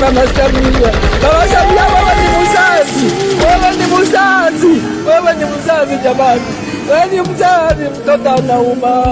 Mama Samia, wewe ni mzazi, wewe ni mzazi jamani, wewe ni mzazi. Mtoto anauma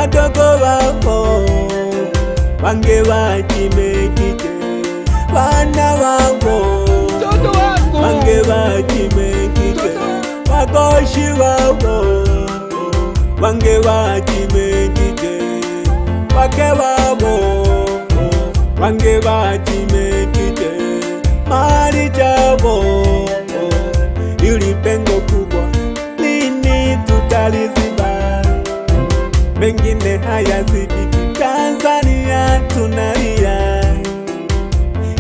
Wadogo wako wange wajimekije, wana wako wange wajimekije, wakoshi wako wange wajimekije, wake wako wange wajimekije, mali chako ili pengo kubwa lini tutaliziba? Mengine hayazidi, Tanzania tunalia,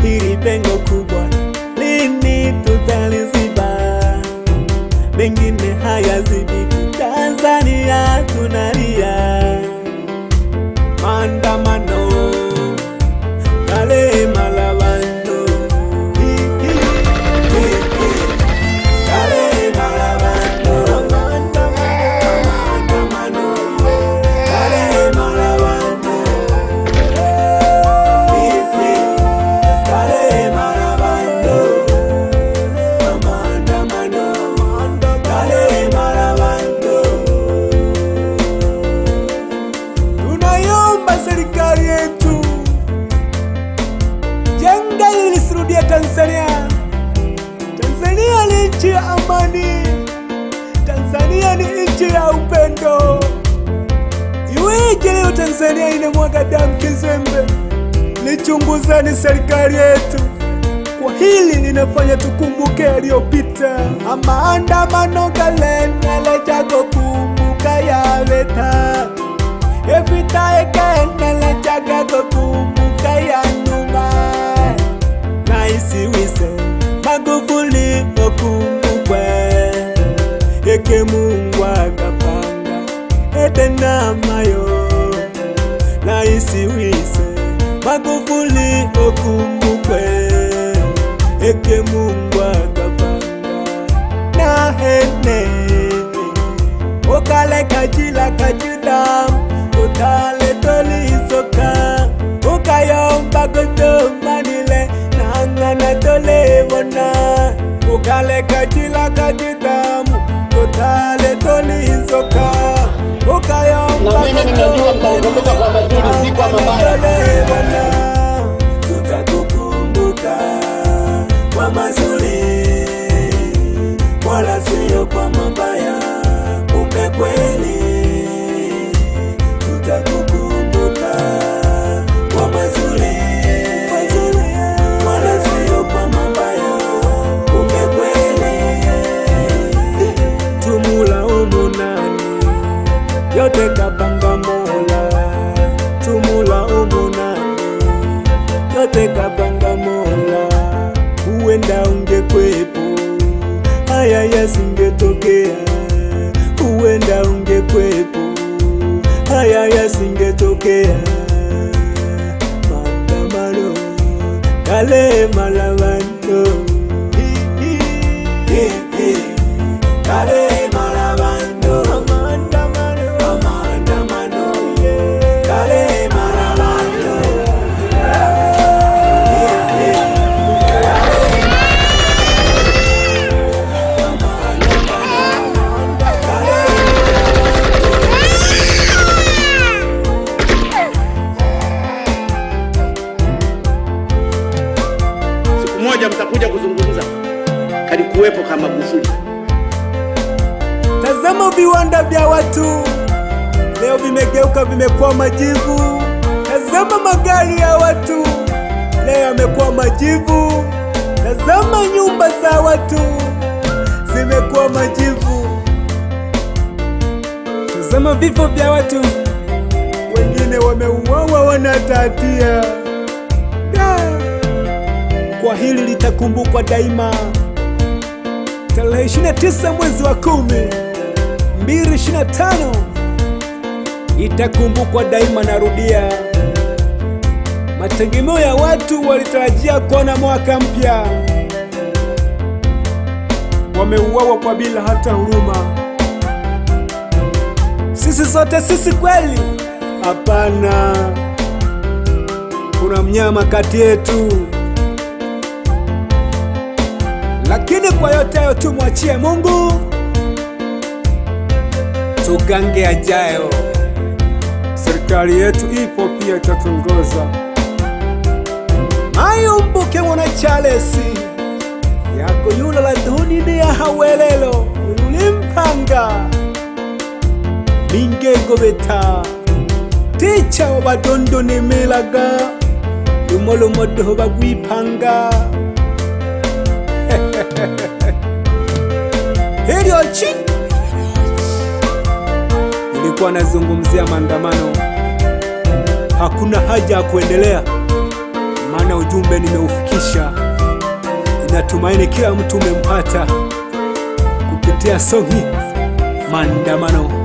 hili pengo kubwa lini tutaliziba? Mengine hayazidi, Tanzania tunalia, maandamano kale malawano Maravano nchi ya upendo. Iweje leo Tanzania inamwaga damu kizembe? Lichunguzeni serikali yetu, kwa hili linafanya tukumbuke yaliyopita. Maandamano galenele jago kumbuka ya vita, evita ekenele jago kumbuka ya nyuma. Na isiwise Magufuli okumbukwe, eke Mungu akapanga etena mayo. Na isiwise Magufuli okumbukwe, eke Mungu akapanga. Na hene okale kajila kajidam, utale tolisoka, ukayomba kutumanile nangana tole wana. Ukale kajila kajidam, utale tolisoka, ukayomba kutumanile wana. Tutakukumbuka kwa mazuri, wala sio kwa mabaya. Kumbe kweli tutakukumbuka kwa mazuri, wala sio kwa mabaya. Kumbe kweli tumulaumu nani? Yote kapanga Mola. Tumulaumu nani? Yote kapanga Mola. Huenda ungekwepo haya yasingetokea, huenda ungekwepo haya yasingetokea. Maandamano kale malavando, kale malavando, maandamano kale malavando. Moja mtakuja kuzungumza kalikuwepo kama Magufuli. Tazama viwanda vya watu leo vimegeuka, vimekuwa majivu. Tazama magari ya watu leo yamekuwa majivu. Tazama nyumba za watu zimekuwa majivu. Tazama vifo vya watu, wengine wameuawa wanatatia. Kwa hili litakumbukwa daima. Tarehe 29 mwezi wa 10, 2025 itakumbukwa daima. Narudia, mategemeo ya watu walitarajia kuona mwaka mpya, wameuawa kwa bila hata huruma. Sisi sote sisi kweli? Hapana, kuna mnyama kati yetu. Lakini kwa yote hayo tumwachie Mungu, tugange ajayo. Serikali yetu ipo pia itatuongoza. Mayumbuke mwana Charlesi yako yula la dhuni ni ya hawelelo ulimpanga Mingego beta ticha wabadondo ni milaga Lumolo modo bagwipanga Heri ochi ilikuwa nazungumzia maandamano. Hakuna haja ya kuendelea, maana ujumbe nimeufikisha. Ninatumaini kila mtu umempata kupitia songi maandamano.